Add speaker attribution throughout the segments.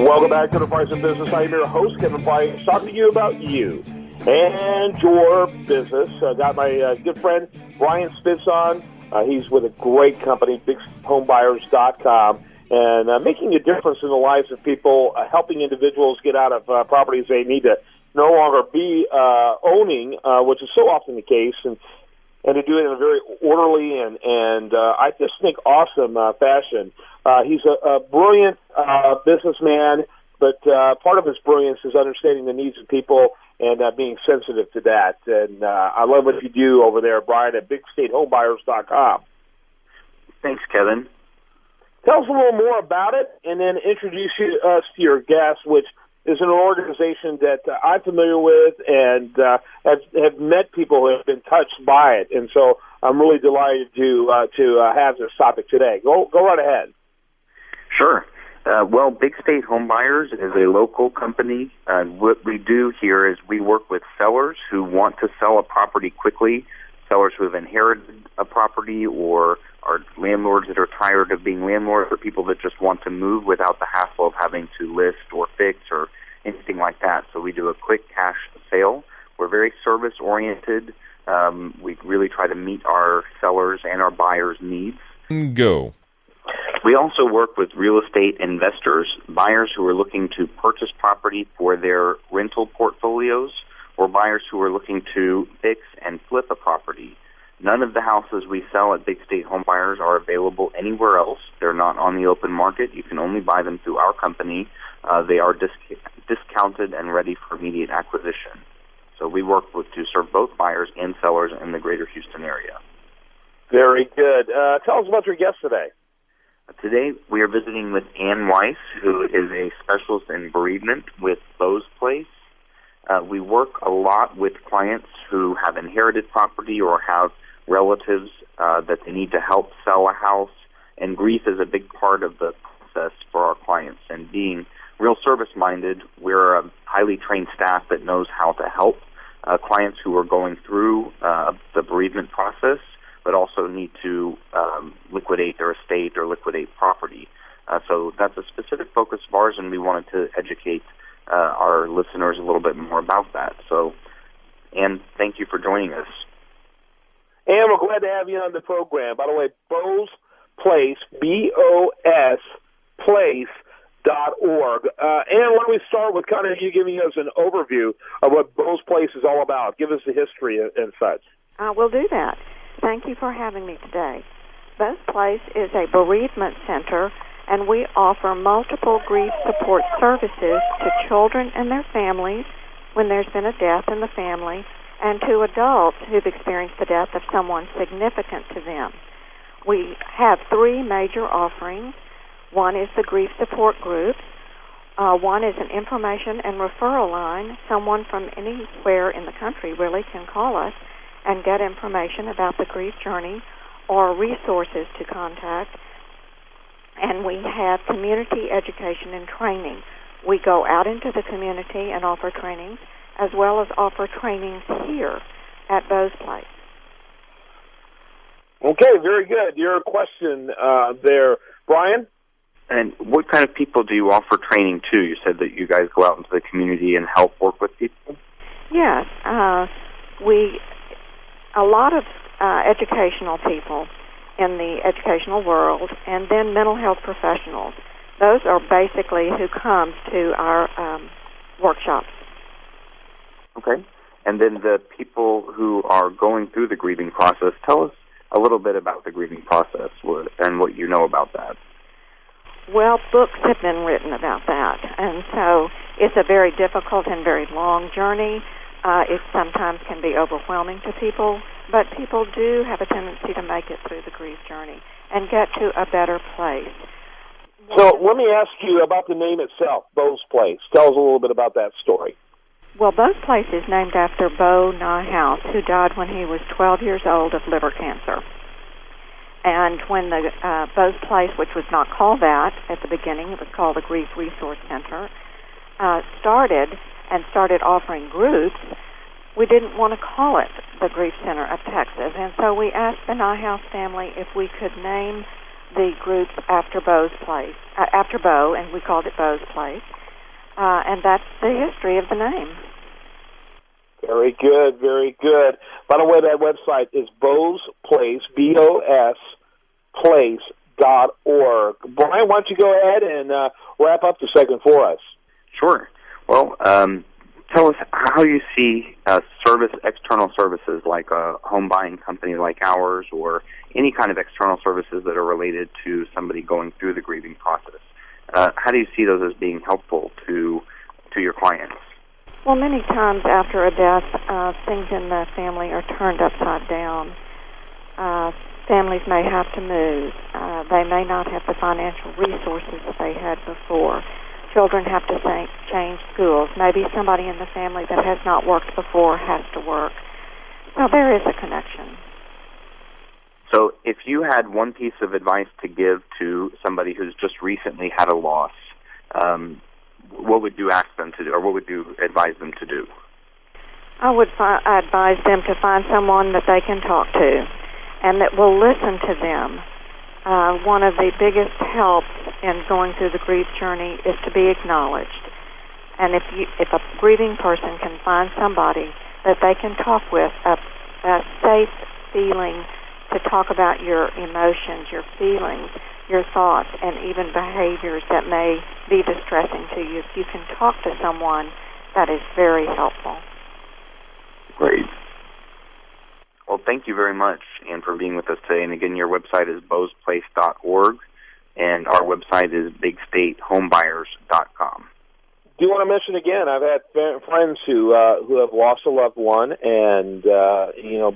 Speaker 1: Welcome back to the Price of Business. I'm your host, Kevin Price, talking to you about you and your business. I got my good friend Brian Spitz on. He's with a great company, BigHomebuyers.com, and making a difference in the lives of people, helping individuals get out of properties they need to no longer be owning, which is so often the case, and to do it in a very orderly and I just think awesome fashion. He's a brilliant businessman, but part of his brilliance is understanding the needs of people and being sensitive to that. And I love what you do over there, Brian, at BigHomebuyers.com.
Speaker 2: Thanks, Kevin.
Speaker 1: Tell us a little more about it, and then introduce us to your guest, which is an organization that I'm familiar with and have met people who have been touched by it. And so I'm really delighted to have this topic today. Go right ahead.
Speaker 2: Sure. Well, Big State Home Buyers is a local company. What we do here is we work with sellers who want to sell a property quickly, sellers who have inherited a property, or are landlords that are tired of being landlords, or people that just want to move without the hassle of having to list or fix or anything like that. So we do a quick cash sale. We're very service-oriented. We really try to meet our sellers' and our buyers' needs.
Speaker 3: Go.
Speaker 2: We also work with real estate investors, buyers who are looking to purchase property for their rental portfolios, or buyers who are looking to fix and flip a property. None of the houses we sell at Big State Home Buyers are available anywhere else. They're not on the open market. You can only buy them through our company. They are discounted and ready for immediate acquisition. So we work to serve both buyers and sellers in the greater Houston area.
Speaker 1: Very good. Tell us about your guest today.
Speaker 2: Today we are visiting with Ann Weiss, who is a specialist in bereavement with Beau's Place. We work a lot with clients who have inherited property or have relatives that they need to help sell a house, and grief is a big part of the process for our clients. And being real service-minded, we're a highly trained staff that knows how to help clients who are going through the bereavement process, but also need to liquidate their estate or liquidate property. So that's a specific focus of ours, and we wanted to educate our listeners a little bit more about that. So, Ann, thank you for joining us.
Speaker 1: And we're glad to have you on the program. By the way, Beau's Place, BOS Place.org. And why don't we start with kind of you giving us an overview of what Beau's Place is all about. Give us the history and such.
Speaker 4: We'll do that. Thank you for having me today. Beau's Place is a bereavement center, and we offer multiple grief support services to children and their families when there's been a death in the family, and to adults who've experienced the death of someone significant to them. We have three major offerings. One is the grief support group. One is an information and referral line. Someone from anywhere in the country really can call us and get information about the grief journey or resources to contact. And we have community education and training. We go out into the community and offer trainings, as well as offer trainings here at Beau's Place.
Speaker 1: Okay, very good. Your question there, Brian?
Speaker 2: And what kind of people do you offer training to? You said that you guys go out into the community and help work with people?
Speaker 4: Yes. A lot of educational people in the educational world, and then mental health professionals. Those are basically who come to our workshops.
Speaker 2: Okay. And then the people who are going through the grieving process, tell us a little bit about the grieving process and what you know about that.
Speaker 4: Well, books have been written about that, and so it's a very difficult and very long journey. It sometimes can be overwhelming to people, but people do have a tendency to make it through the grief journey and get to a better place.
Speaker 1: So let me ask you about the name itself, Beau's Place. Tell us a little bit about that story.
Speaker 4: Well, Beau's Place is named after Beau Niehaus, who died when he was 12 years old of liver cancer. And when the Beau's Place, which was not called that at the beginning, it was called the Grief Resource Center, started offering groups, we didn't want to call it the Grief Center of Texas. And so we asked the Niehaus family if we could name the groups after Bo's place, after Bo, and we called it Bo's Place. And that's the history of the name.
Speaker 1: Very good, very good. By the way, that website is Bo's Place, BOS Place.org. Brian, why don't you go ahead and wrap up the segment for us?
Speaker 2: Sure. Well, tell us how you see external services like a home buying company like ours, or any kind of external services that are related to somebody going through the grieving process. How do you see those as being helpful to your clients?
Speaker 4: Well, many times after a death, things in the family are turned upside down. Families may have to move. They may not have the financial resources that they had before. Children have to change schools. Maybe somebody in the family that has not worked before has to work. So there is a connection.
Speaker 2: So if you had one piece of advice to give to somebody who's just recently had a loss, what would you ask them to do, or what would you advise them to do?
Speaker 4: I would advise them to find someone that they can talk to and that will listen to them. One of the biggest helps in going through the grief journey is to be acknowledged. And if a grieving person can find somebody that they can talk with, a safe feeling to talk about your emotions, your feelings, your thoughts, and even behaviors that may be distressing to you, if you can talk to someone, that is very helpful.
Speaker 2: Great. Well, thank you very much, Ann, for being with us today. And again, your website is bosplace.org, and our website is bigstatehomebuyers.com.
Speaker 1: Do you want to mention again? I've had friends who have lost a loved one, and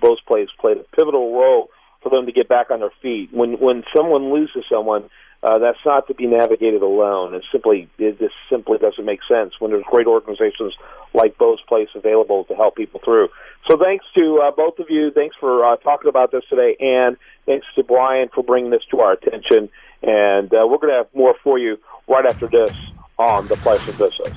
Speaker 1: Bo's Place played a pivotal role for them to get back on their feet. When someone loses someone, that's not to be navigated alone. This simply doesn't make sense when there's great organizations like Bo's Place available to help people through. So thanks to both of you. Thanks for talking about this today, and thanks to Brian for bringing this to our attention. And we're going to have more for you right after this on The Place of Business.